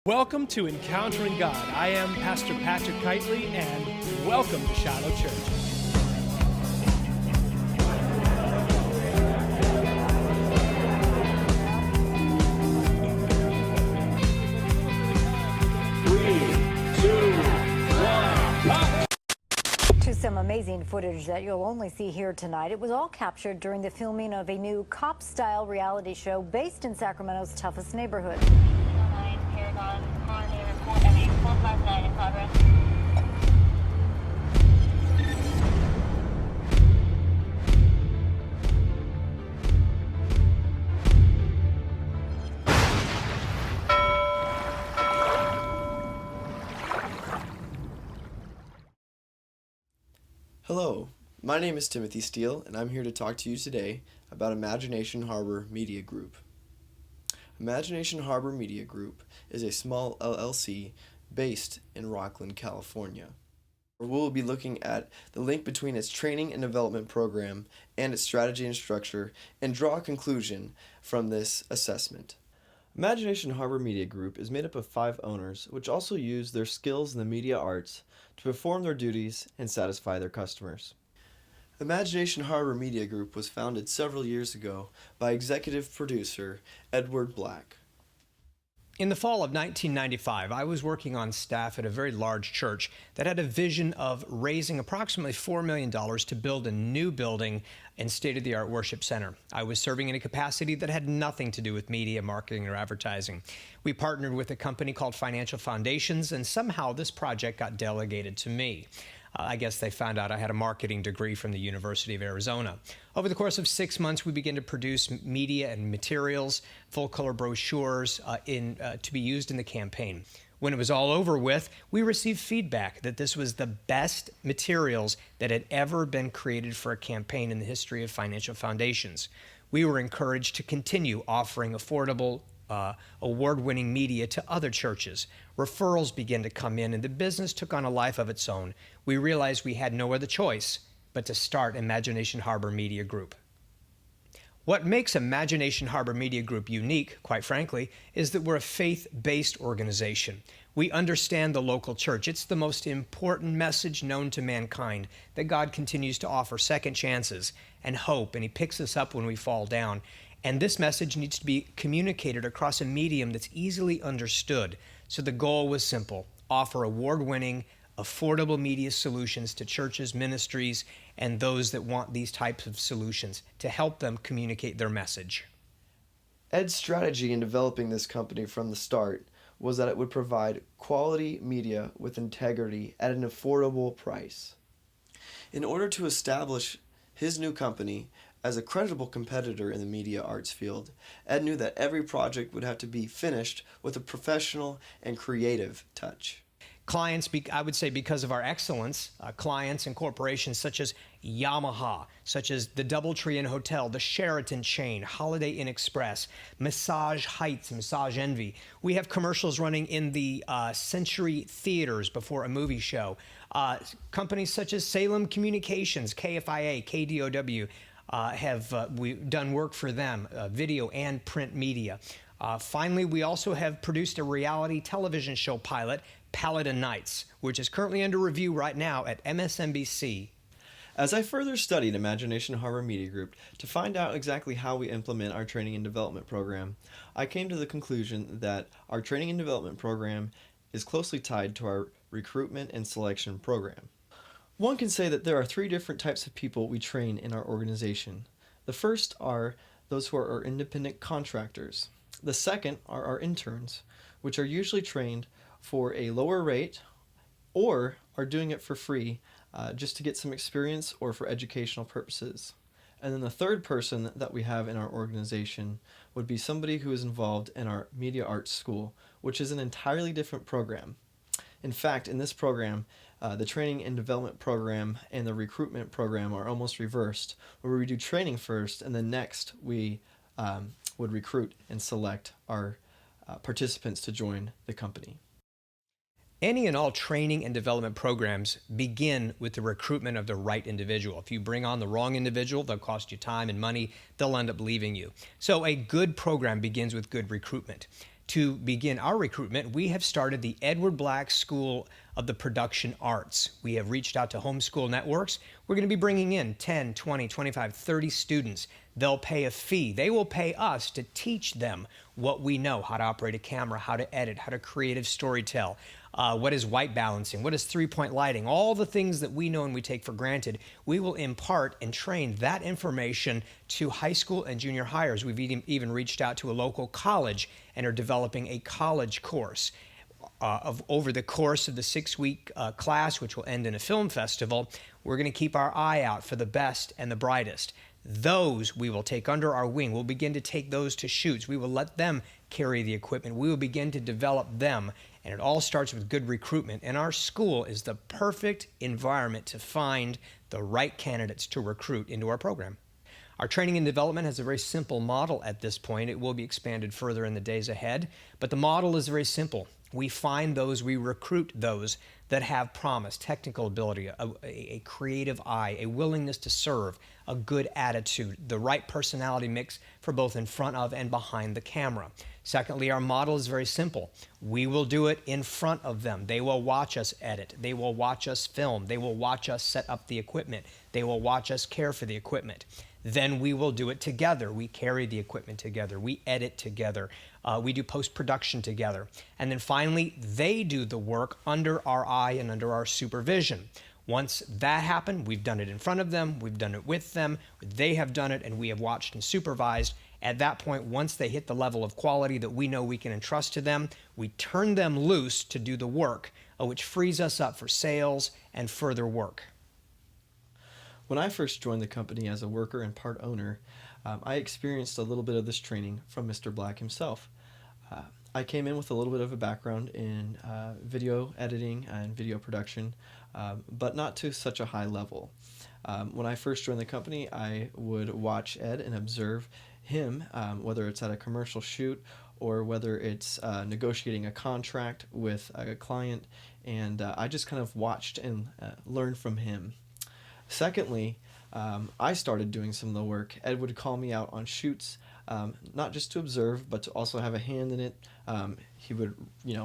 Welcome to Encountering God. I am Pastor Patrick Kitely, and welcome to Shiloh Church. To some amazing footage that you'll only see here tonight. It was all captured during the filming of a new cop-style reality show based in Sacramento's toughest neighborhood. Paragon, Colony report MA 459 in progress. Hello, my name is Timothy Steele, and I'm here to talk to you today about Imagination Harbor Media Group. Imagination Harbor Media Group is a small LLC based in Rocklin, California. We will be looking at the link between its training and development program and its strategy and structure and draw a conclusion from this assessment. Imagination Harbor Media Group is made up of 5 owners, which also use their skills in the media arts to perform their duties and satisfy their customers. Imagination Harbor Media Group was founded several years ago by executive producer Edward Black. In the fall of 1995, I was working on staff at a very large church that had a vision of raising approximately $4 million to build a new building and state-of-the-art worship center. I was serving in a capacity that had nothing to do with media, marketing, or advertising. We partnered with a company called Financial Foundations, and somehow this project got delegated to me. I guess they found out I had a marketing degree from the University of Arizona. Over the course of 6 months, we began to produce media and materials, full-color brochures to be used in the campaign. When it was all over with, we received feedback that this was the best materials that had ever been created for a campaign in the history of Financial Foundations. We were encouraged to continue offering affordable award-winning media to other churches. Referrals began to come in, and the business took on a life of its own. We realized we had no other choice but to start Imagination Harbor Media Group. What makes Imagination Harbor Media Group unique, quite frankly, is that we're a faith-based organization. We understand the local church. It's the most important message known to mankind, that God continues to offer second chances and hope, and He picks us up when we fall down. And this message needs to be communicated across a medium that's easily understood. So the goal was simple: offer award-winning, affordable media solutions to churches, ministries, and those that want these types of solutions to help them communicate their message. Ed's strategy in developing this company from the start was that it would provide quality media with integrity at an affordable price. In order to establish his new company as a credible competitor in the media arts field, Ed knew that every project would have to be finished with a professional and creative touch. Clients, I would say because of our excellence, clients and corporations such as Yamaha, such as the Doubletree Inn Hotel, the Sheraton chain, Holiday Inn Express, Massage Heights, Massage Envy. We have commercials running in the Century Theaters before a movie show. Companies such as Salem Communications, KFIA, KDOW, we've done work for them, video and print media. Finally, we also have produced a reality television show pilot, Paladin Nights, which is currently under review right now at MSNBC. As I further studied Imagination Harbor Media Group to find out exactly how we implement our training and development program, I came to the conclusion that our training and development program is closely tied to our recruitment and selection program. One can say that there are 3 different types of people we train in our organization. The first are those who are our independent contractors. The second are our interns, which are usually trained for a lower rate or are doing it for free just to get some experience or for educational purposes. And then the third person that we have in our organization would be somebody who is involved in our media arts school, which is an entirely different program. In fact, in this program, the training and development program and the recruitment program are almost reversed, where we do training first and then next we would recruit and select our participants to join the company. Any and all training and development programs begin with the recruitment of the right individual. If you bring on the wrong individual, they'll cost you time and money. They'll end up leaving you. So a good program begins with good recruitment. To begin our recruitment, we have started the Edward Black School of the Production Arts. We have reached out to homeschool networks. We're going to be bringing in 10, 20, 25, 30 students. They'll pay a fee. They will pay us to teach them what we know, how to operate a camera, how to edit, how to creative storytell, what is white balancing, what is three-point lighting, all the things that we know and we take for granted. We will impart and train that information to high school and junior hires. We've even reached out to a local college and are developing a college course. Over the course of the 6-week class, which will end in a film festival, we're going to keep our eye out for the best and the brightest. Those we will take under our wing. We'll begin to take those to shoots. We will let them carry the equipment. We will begin to develop them. And it all starts with good recruitment. And our school is the perfect environment to find the right candidates to recruit into our program. Our training and development has a very simple model at this point. It will be expanded further in the days ahead. But the model is very simple. We find those, we recruit those that have promise, technical ability, a creative eye, a willingness to serve, a good attitude, the right personality mix for both in front of and behind the camera. Secondly, our model is very simple. We will do it in front of them. They will watch us edit. They will watch us film. They will watch us set up the equipment. They will watch us care for the equipment. Then we will do it together. We carry the equipment together. We edit together. We do post-production together. And then finally, they do the work under our eye and under our supervision. Once that happened, we've done it in front of them, we've done it with them, they have done it, and we have watched and supervised. At that point, once they hit the level of quality that we know we can entrust to them, we turn them loose to do the work, which frees us up for sales and further work. When I first joined the company as a worker and part owner, I experienced a little bit of this training from Mr. Black himself. I came in with a little bit of a background in video editing and video production, but not to such a high level. When I first joined the company, I would watch Ed and observe him, whether it's at a commercial shoot or whether it's negotiating a contract with a client, and I just kind of watched and learned from him. Secondly, I started doing some of the work. Ed would call me out on shoots, not just to observe, but to also have a hand in it. He would,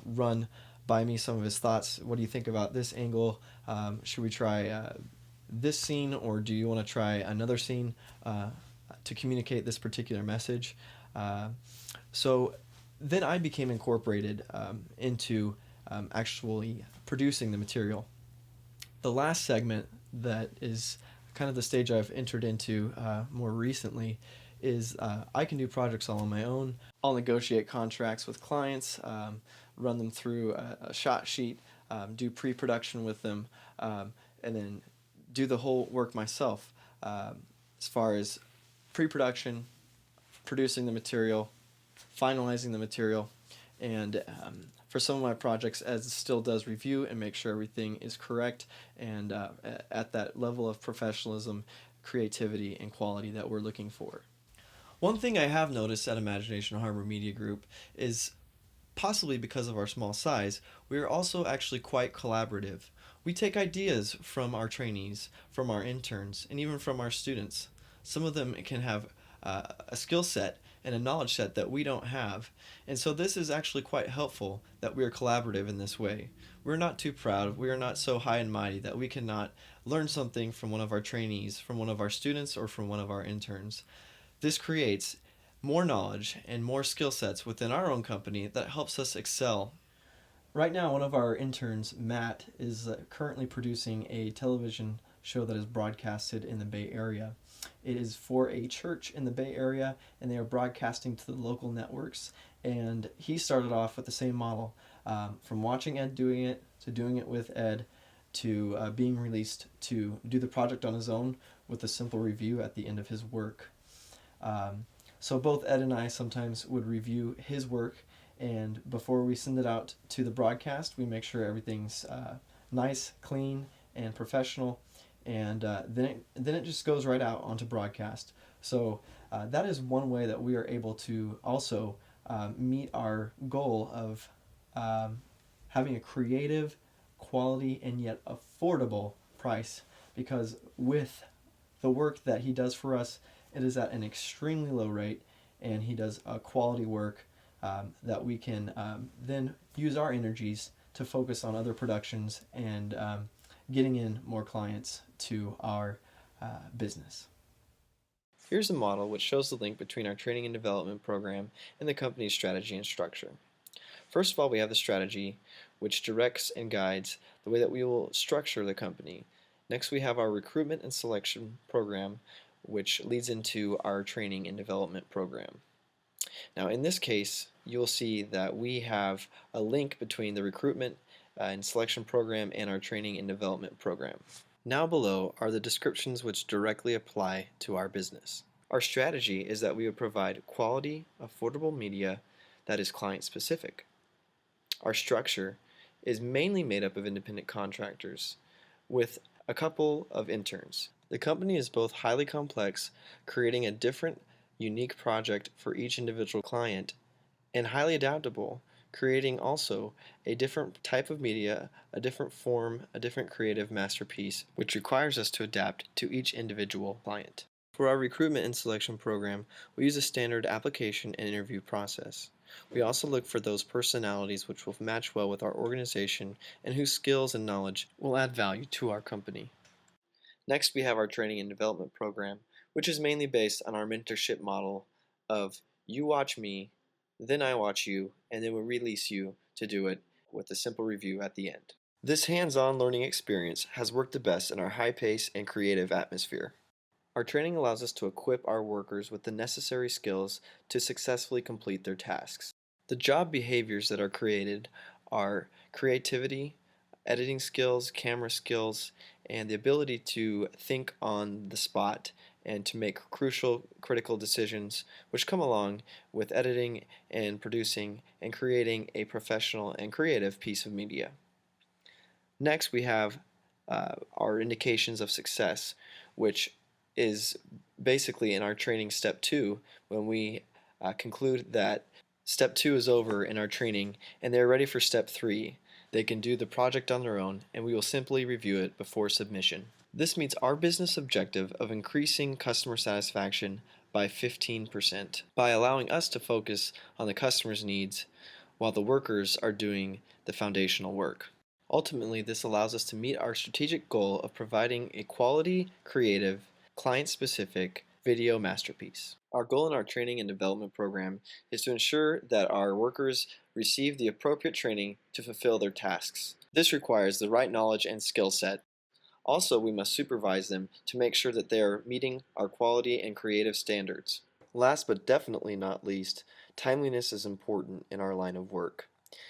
run by me some of his thoughts. What do you think about this angle? Should we try this scene, or do you want to try another scene to communicate this particular message? So then I became incorporated into actually producing the material. The last segment that is kind of the stage I've entered into more recently is I can do projects all on my own. I'll negotiate contracts with clients, run them through a shot sheet, do pre-production with them, and then do the whole work myself as far as pre-production, producing the material, finalizing the material, and for some of my projects, Ed still does review and make sure everything is correct and at that level of professionalism, creativity, and quality that we're looking for. One thing I have noticed at Imagination Harbor Media Group is, possibly because of our small size, we are also actually quite collaborative. We take ideas from our trainees, from our interns, and even from our students. Some of them can have a skill set and a knowledge set that we don't have. And so this is actually quite helpful that we are collaborative in this way. We're not too proud, we are not so high and mighty that we cannot learn something from one of our trainees, from one of our students, or from one of our interns. This creates more knowledge and more skill sets within our own company that helps us excel. Right now, one of our interns, Matt, is currently producing a television show that is broadcasted in the Bay Area. It is for a church in the Bay Area, and they are broadcasting to the local networks. And he started off with the same model, from watching Ed doing it, to doing it with Ed, to being released to do the project on his own with a simple review at the end of his work. So both Ed and I sometimes would review his work, and before we send it out to the broadcast, we make sure everything's nice, clean, and professional. And then it just goes right out onto broadcast. So that is one way that we are able to also meet our goal of having a creative, quality, and yet affordable price, because with the work that he does for us, it is at an extremely low rate, and he does quality work that we can then use our energies to focus on other productions and getting in more clients to our business. Here's a model which shows the link between our training and development program and the company's strategy and structure. First of all, we have the strategy, which directs and guides the way that we will structure the company. Next, we have our recruitment and selection program, which leads into our training and development program. Now, in this case, you'll see that we have a link between the recruitment and selection program and our training and development program. Now below are the descriptions which directly apply to our business. Our strategy is that we would provide quality, affordable media that is client specific. Our structure is mainly made up of independent contractors with a couple of interns. The company is both highly complex, creating a different, unique project for each individual client, and highly adaptable, creating also a different type of media, a different form, a different creative masterpiece, which requires us to adapt to each individual client. For our recruitment and selection program, we use a standard application and interview process. We also look for those personalities which will match well with our organization and whose skills and knowledge will add value to our company. Next, we have our training and development program, which is mainly based on our mentorship model of you watch me, then I watch you, and then we release you to do it with a simple review at the end. This hands-on learning experience has worked the best in our high-pace and creative atmosphere. Our training allows us to equip our workers with the necessary skills to successfully complete their tasks. The job behaviors that are created are creativity, editing skills, camera skills, and the ability to think on the spot and to make crucial, critical decisions which come along with editing and producing and creating a professional and creative piece of media. Next, we have our indications of success, which is basically in our training step 2 when we conclude that step 2 is over in our training and they're ready for step 3. They can do the project on their own and we will simply review it before submission. This meets our business objective of increasing customer satisfaction by 15% by allowing us to focus on the customer's needs while the workers are doing the foundational work. Ultimately, this allows us to meet our strategic goal of providing a quality, creative, client-specific video masterpiece. Our goal in our training and development program is to ensure that our workers receive the appropriate training to fulfill their tasks. This requires the right knowledge and skill set. Also, we must supervise them to make sure that they are meeting our quality and creative standards. Last but definitely not least, timeliness is important in our line of work.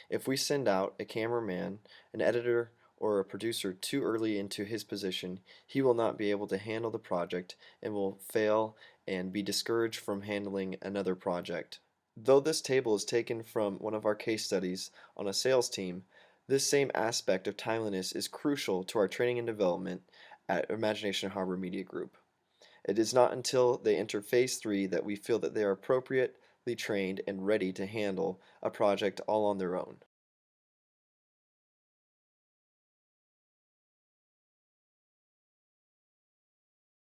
If we send out a cameraman, an editor, or a producer too early into his position, he will not be able to handle the project and will fail and be discouraged from handling another project. Though this table is taken from one of our case studies on a sales team, this same aspect of timeliness is crucial to our training and development at Imagination Harbor Media Group. It is not until they enter phase 3 that we feel that they are appropriately trained and ready to handle a project all on their own.